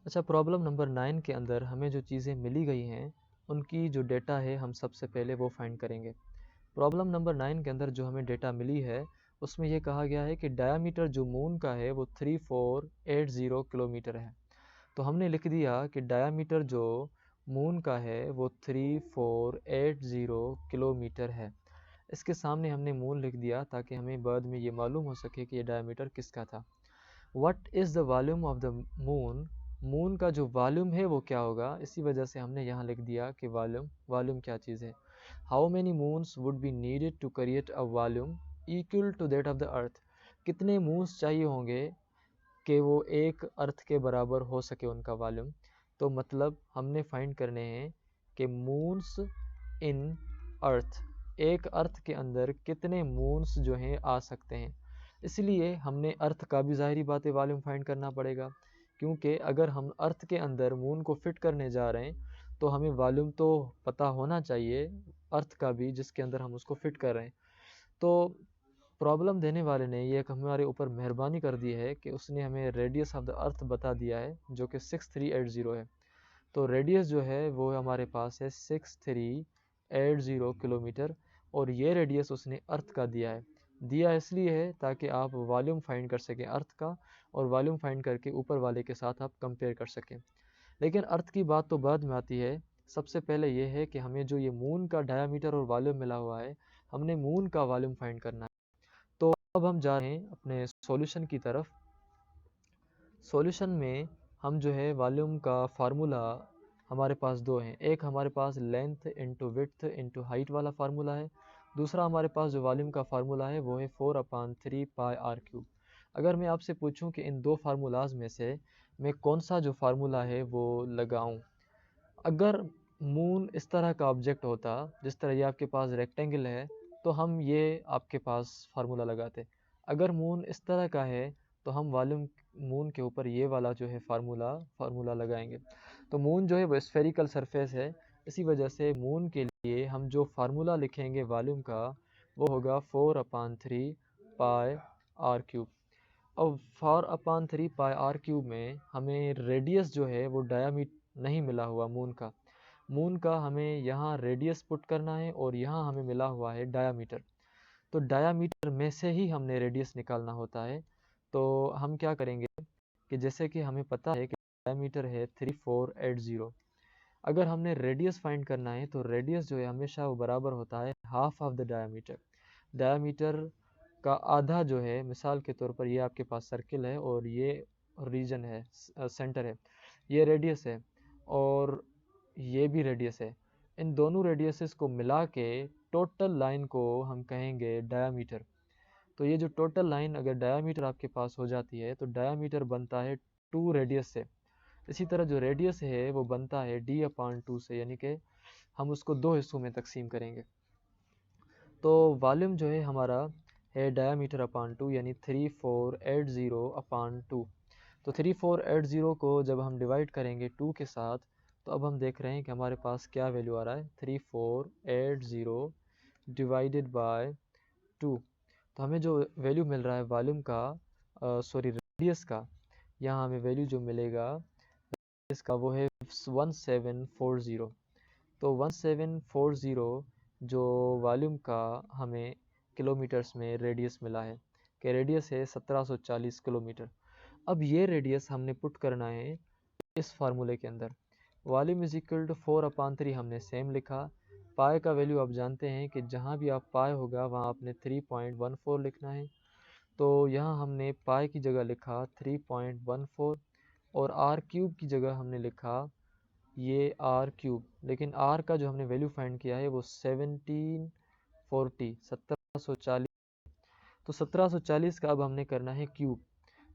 अच्छा, problem number 9 के अंदर हमें जो चीज़ें मिली गई हैं उनकी जो डेटा है हम सबसे पहले वो फाइंड करेंगे। प्रॉब्लम नंबर 9 के अंदर जो हमें डेटा मिली है उसमें ये कहा गया है कि डायामीटर जो मून का है वो 3480 किलोमीटर है। तो हमने लिख दिया कि डायामीटर जो मून का है वो 3480 किलोमीटर है। इसके सामने हमने मून लिख दिया ताकि हमें बाद में ये मालूम हो सके कि ये डायामीटर किसका था। What is the volume of the moon, moon का जो वॉल्यूम है वो क्या होगा, इसी वजह से हमने यहाँ लिख दिया कि वॉल्यूम, वॉल्यूम क्या चीज़ है। How many moons would be needed to create a volume equal to that of the earth, कितने मून्स चाहिए होंगे कि वो एक अर्थ के बराबर हो सके उनका वॉल्यूम। तो मतलब हमने फाइंड करने हैं कि मून्स इन अर्थ, एक अर्थ के अंदर कितने मून्स जो हैं आ सकते हैं। इसलिए हमने अर्थ का भी ज़ाहिरी बात है वॉल्यूम फाइंड करना पड़ेगा, क्योंकि अगर हम अर्थ के अंदर मून को फिट करने जा रहे हैं तो हमें वॉल्यूम तो पता होना चाहिए अर्थ का भी जिसके अंदर हम उसको फिट कर रहे हैं। तो प्रॉब्लम देने वाले ने ये एक हमारे ऊपर मेहरबानी कर दी है कि उसने हमें रेडियस ऑफ द अर्थ बता दिया है जो कि 6380 है। तो रेडियस जो है वो हमारे पास है 6380 किलोमीटर, और ये रेडियस उसने अर्थ का दिया है। दिया इसलिए है ताकि आप वॉल्यूम फाइंड कर सकें अर्थ का, और वॉल्यूम फाइंड करके ऊपर वाले के साथ आप कंपेयर कर सकें। लेकिन अर्थ की बात तो बाद में आती है। सबसे पहले ये है कि हमें जो ये मून का डायामीटर और वॉल्यूम मिला हुआ है, हमने मून का वॉल्यूम फाइंड करना है। तो अब हम जा रहे हैं अपने सॉल्यूशन की तरफ। सॉल्यूशन में हम जो है वॉल्यूम का फार्मूला हमारे पास दो हैं। एक हमारे पास length into width into height वाला फार्मूला है। दूसरा हमारे पास जो वॉल्यूम का फार्मूला है वो है 4/3 पाई आर क्यूब। अगर मैं आपसे पूछूं कि इन दो फार्मूलाज में से मैं कौन सा जो फार्मूला है वो लगाऊं, अगर मून इस तरह का ऑब्जेक्ट होता जिस तरह ये आपके पास रेक्टेंगल है तो हम ये आपके पास फार्मूला लगाते। अगर मून इस तरह का है तो हम वॉल्यूम मून के ऊपर ये वाला जो है फार्मूला लगाएंगे। तो मून जो है वो स्फेरिकल सरफेस है, इसी वजह से मून के लिए हम जो फार्मूला लिखेंगे वॉल्यूम का वो होगा 4/3 पाई आर क्यूब। अब 4/3 पाई आर क्यूब में हमें रेडियस जो है वो डायामीटर नहीं मिला हुआ मून का। मून का हमें यहाँ रेडियस पुट करना है और यहाँ हमें मिला हुआ है डायामीटर। तो डायामीटर में से ही हमने रेडियस निकालना होता है। तो हम क्या करेंगे कि जैसे कि हमें पता है कि डायामीटर है 3480, अगर हमने रेडियस फाइंड करना है तो रेडियस जो है हमेशा वो बराबर होता है half of the diameter. Diameter का आधा जो है, मिसाल के तौर पर ये आपके पास सर्किल है और ये रीजन है, सेंटर है, ये रेडियस है और ये भी रेडियस है। इन दोनों रेडियसेस को मिला के टोटल लाइन को हम कहेंगे डायामीटर। तो ये जो टोटल लाइन अगर डायामीटर आपके पास हो जाती है तो डायामीटर बनता है 2 रेडियस से। इसी तरह जो रेडियस है वो बनता है d/2 से, यानी कि हम उसको दो हिस्सों में तकसीम करेंगे। तो वॉल्यूम जो है हमारा है डायामीटर/2 यानी 3480/2। तो 3480 को जब हम डिवाइड करेंगे 2 के साथ तो अब हम देख रहे हैं कि हमारे पास क्या वैल्यू आ रहा है, 3480 डिवाइडेड बाय 2। तो हमें जो वैल्यू मिल रहा है वॉल्यूम का, सॉरी रेडियस का, यहाँ हमें वैल्यू जो मिलेगा इसका वो है 1740। तो 1740 जो वॉल्यूम का हमें किलोमीटर्स में रेडियस मिला है कि रेडियस है 1740 किलोमीटर। अब ये रेडियस हमने पुट करना है इस फार्मूले के अंदर। वॉल्यूम इज इक्वल टू 4/3 हमने सेम लिखा। पाए का वैल्यू आप जानते हैं कि जहाँ भी आप पाए होगा वहाँ आपने 3.14 लिखना है। तो यहाँ हमने पाए की जगह लिखा 3.14 और आर क्यूब की जगह हमने लिखा ये आर क्यूब। लेकिन आर का जो हमने वैल्यू फाइंड किया है वो 1740। तो 1740 का अब हमने करना है क्यूब।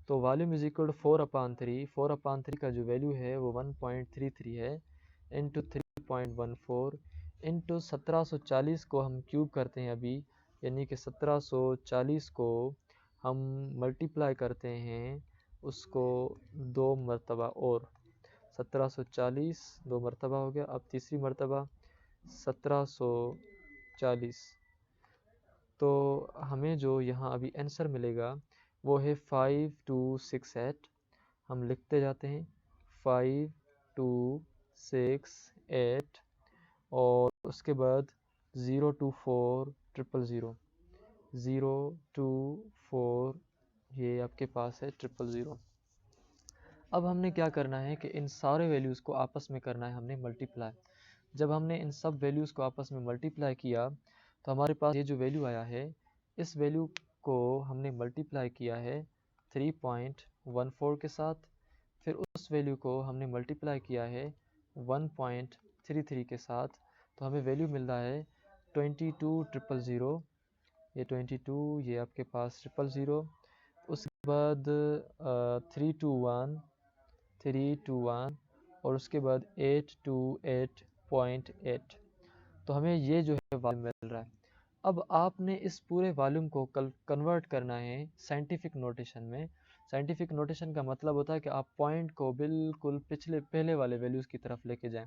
तो वॉल्यूम इज इक्वल टू 4/3 का जो वैल्यू है वो 1.33 है इंटू 3.14 इंटू 1740 को हम क्यूब करते हैं अभी, यानी कि 1740 को हम मल्टीप्लाई करते हैं उसको दो मरतबा और। 1740 दो मरतबा हो गया, अब तीसरी मरतबा 1740। तो हमें जो यहाँ अभी आंसर मिलेगा वो है 5268। हम लिखते जाते हैं 5 2 6 8 और उसके बाद 0 2 4 0 0 2 4 ये आपके पास है 0 अब हमने क्या करना है कि इन सारे वैल्यूज़ को आपस में करना है हमने मल्टीप्लाई। जब हमने इन सब वैल्यूज़ को आपस में मल्टीप्लाई किया तो हमारे पास ये जो वैल्यू आया है, इस वैल्यू को हमने मल्टीप्लाई किया है 3.14 के साथ, फिर उस वैल्यू को हमने मल्टीप्लाई किया है 1.33 के साथ, तो हमें वैल्यू मिल रहा है 22,000। ये 22, ये आपके पास 000, उसके बाद 321 और उसके बाद 828.8। तो हमें ये जो है वॉल्यूम मिल रहा है। अब आपने इस पूरे वॉल्यूम को कन्वर्ट करना है साइंटिफिक नोटेशन में। साइंटिफिक नोटेशन का मतलब होता है कि आप पॉइंट को बिल्कुल पहले वाले वैल्यूज़ की तरफ लेके जाएं।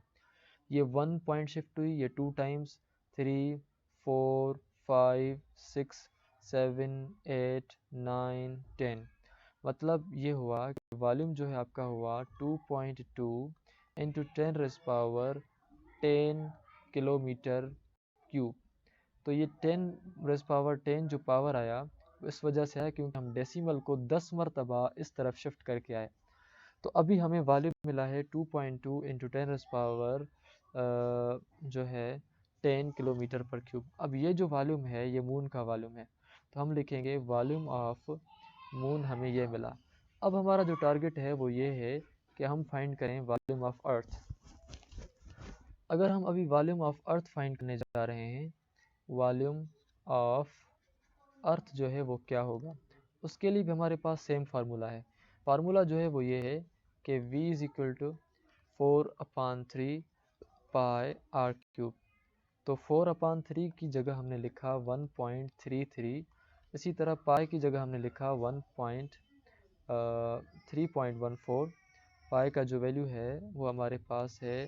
ये 1 पॉइंट शिफ्ट हुई, ये 2 टाइम्स 3 4 5 6 7 8 9 10, मतलब ये हुआ कि वॉल्यूम जो है आपका हुआ 2.2 इंटू 10 किलोमीटर क्यूब। तो ये 10 जो पावर आया इस वजह से आया क्योंकि हम डेसिमल को 10 मरतबा इस तरफ शिफ्ट करके आए। तो अभी हमें वॉल्यूम मिला है 2.2 इंटू 10 जो है 10 किलोमीटर पर क्यूब। अब ये जो वॉल्यूम है ये मून का वॉल्यूम है, तो हम लिखेंगे वॉल्यूम ऑफ मून, हमें ये मिला। अब हमारा जो टारगेट है वो ये है कि हम फाइंड करें वॉल्यूम ऑफ अर्थ। अगर हम अभी वॉल्यूम ऑफ अर्थ फाइंड करने जा रहे हैं, वॉल्यूम ऑफ अर्थ जो है वो क्या होगा, उसके लिए भी हमारे पास सेम फार्मूला है। फार्मूला जो है वो ये है कि v is equal to 4/3 pi r cube. तो 4/3 की जगह हमने लिखा 1.33, इसी तरह पाई की जगह हमने लिखा 3.14। पाई का जो वैल्यू है वो हमारे पास है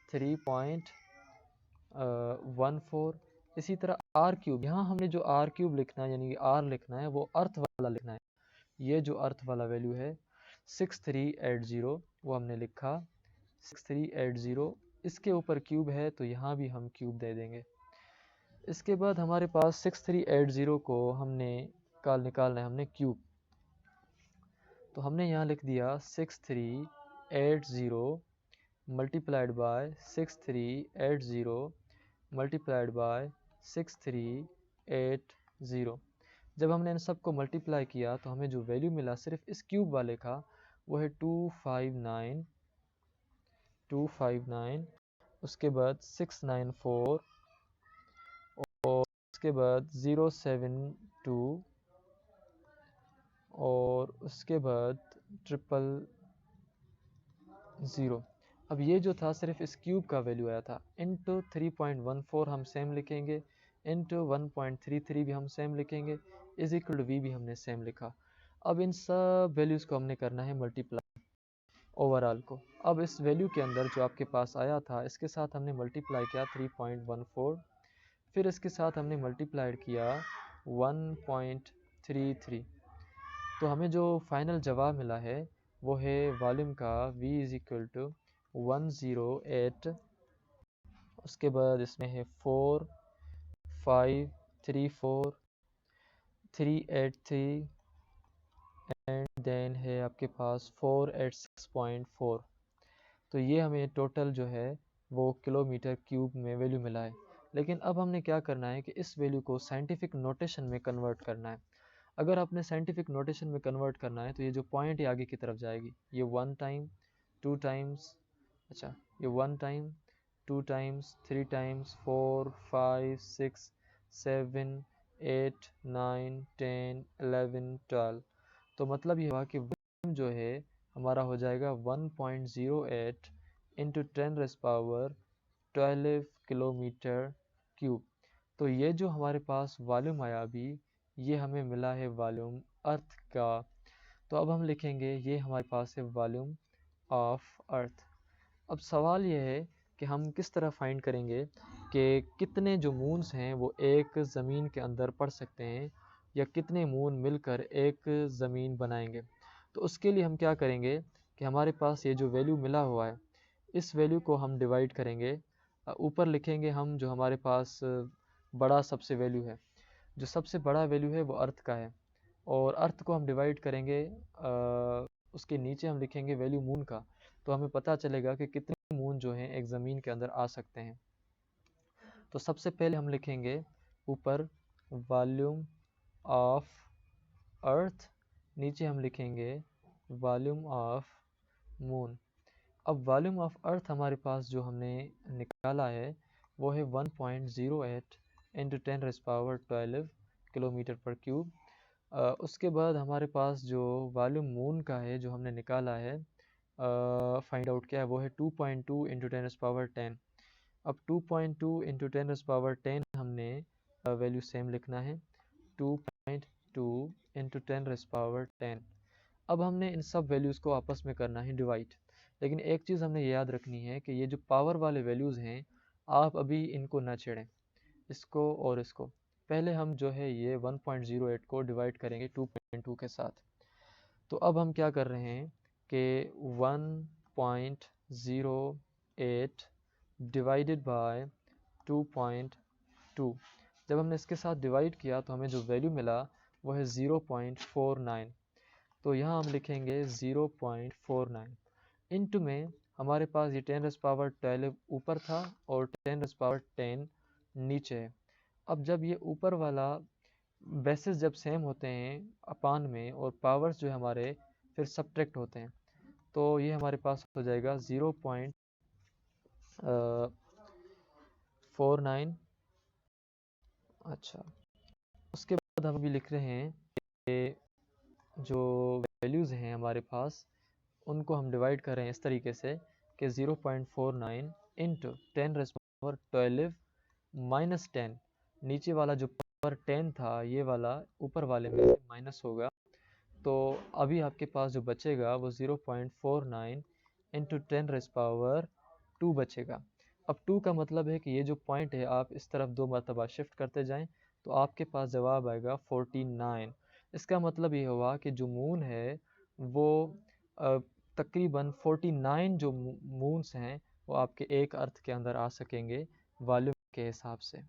3.14। इसी तरह आर क्यूब, यहाँ हमने जो आर क्यूब लिखना है यानी कि आर लिखना है वो अर्थ वाला लिखना है। ये जो अर्थ वाला वैल्यू है 6380 वो हमने लिखा 6380, इसके ऊपर क्यूब है तो यहाँ भी हम क्यूब दे देंगे। इसके बाद हमारे पास 6380 को हमने निकालना है हमने क्यूब, तो हमने यहाँ लिख दिया 6380 मल्टीप्लाइड बाय 6380 मल्टीप्लाइड बाय 6380। जब हमने इन सब को मल्टीप्लाई किया तो हमें जो वैल्यू मिला सिर्फ इस क्यूब वाले का वो है 259, उसके बाद 694 और उसके बाद 072 और उसके बाद 000। अब ये जो था सिर्फ इस क्यूब का वैल्यू आया था। इंटू 3.14 हम सेम लिखेंगे, इंटू 1.33 भी हम सेम लिखेंगे, इज इक्वल टू वी भी हमने सेम लिखा। अब इन सब वैल्यूज़ को हमने करना है मल्टीप्लाई ओवरऑल को। अब इस वैल्यू के अंदर जो आपके पास आया था इसके साथ हमने मल्टीप्लाई किया 3.14, फिर इसके साथ हमने मल्टीप्लाइड किया 1.33, तो हमें जो फाइनल जवाब मिला है वो है वॉल्यूम का v इज़ इक्वल टू 108, उसके बाद इसमें है 4 5 3 4 383 एंड देन है आपके पास 486.4। तो ये हमें टोटल जो है वो किलोमीटर क्यूब में वैल्यू मिला है। लेकिन अब हमने क्या करना है कि इस वैल्यू को साइंटिफिक नोटेशन में कन्वर्ट करना है। अगर आपने साइंटिफिक नोटेशन में कन्वर्ट करना है तो ये जो पॉइंट है आगे की तरफ जाएगी, ये 1 टाइम 2 टाइम्स, अच्छा ये 1 टाइम 2 टाइम्स 3 टाइम्स 4 5 6 7 8 9 10 11 12। तो मतलब ये हुआ कि वॉल्यूम जो है हमारा हो जाएगा 1.08 इंटू 10⁻12 किलोमीटर क्यूब। तो ये जो हमारे पास वॉल्यूम आया अभी, ये हमें मिला है वॉल्यूम अर्थ का। तो अब हम लिखेंगे ये हमारे पास है वॉल्यूम ऑफ अर्थ। अब सवाल ये है कि हम किस तरह फाइंड करेंगे कि कितने जो मून्स हैं वो एक ज़मीन के अंदर पड़ सकते हैं या कितने मून मिलकर एक ज़मीन बनाएंगे। तो उसके लिए हम क्या करेंगे कि हमारे पास ये जो वैल्यू मिला हुआ है, इस वैल्यू को हम डिवाइड करेंगे। ऊपर लिखेंगे हम जो हमारे पास बड़ा सबसे वैल्यू है, जो सबसे बड़ा वैल्यू है वो अर्थ का है, और अर्थ को हम डिवाइड करेंगे, उसके नीचे हम लिखेंगे वैल्यू मून का। तो हमें पता चलेगा कि कितने मून जो हैं एक ज़मीन के अंदर आ सकते हैं। तो सबसे पहले हम लिखेंगे ऊपर वॉल्यूम ऑफ अर्थ, नीचे हम लिखेंगे वॉल्यूम ऑफ मून। अब वॉल्यूम ऑफ अर्थ हमारे पास जो हमने निकाला है वो है 1.08 इंटू 10⁻12 किलोमीटर पर क्यूब। उसके बाद हमारे पास जो वॉल्यूम मून का है जो हमने निकाला है, फाइंड आउट किया है, वो है 2.2 इंटू 10⁻10। अब 2.2 इंटू 10⁻10 हमने वैल्यू सेम लिखना है, 2.2 इंटू 10⁻10। अब हमने इन सब वैल्यूज़ को आपस में करना है डिवाइड। लेकिन एक चीज़ हमने याद रखनी है कि ये जो पावर वाले वैल्यूज़ हैं, आप अभी इनको ना छेड़ें, इसको और इसको। पहले हम जो है ये 1.08 को डिवाइड करेंगे 2.2 के साथ। तो अब हम क्या कर रहे हैं कि 1.08 डिवाइडेड बाय 2.2, जब हमने इसके साथ डिवाइड किया तो हमें जो वैल्यू मिला वो है 0.49। तो यहाँ हम लिखेंगे 0.49 इंटू में हमारे पास ये 10⁻12 ऊपर था और 10⁻10 नीचे है। अब जब ये ऊपर वाला बेसिस जब सेम होते हैं अपान में, और पावर्स जो हमारे फिर सब्ट्रैक्ट होते हैं, तो ये हमारे पास हो जाएगा 0.49। अच्छा, उसके बाद हम भी लिख रहे हैं कि जो वैल्यूज़ हैं हमारे पास उनको हम डिवाइड कर रहे हैं इस तरीके से कि 0.49 इंटू 10⁻12 माइनस 10, नीचे वाला जो पावर 10 था ये वाला ऊपर वाले में से माइनस होगा, तो अभी आपके पास जो बचेगा वो 0.49 इंटू 10⁻2 बचेगा। अब 2 का मतलब है कि ये जो पॉइंट है आप इस तरफ 2 मरतबा शिफ्ट करते जाएं तो आपके पास जवाब आएगा 49। इसका मतलब ये हुआ कि जो मून है वो तकरीबन 49 जो मून्स हैं वो आपके एक अर्थ के अंदर आ सकेंगे वॉल्यूम के हिसाब से।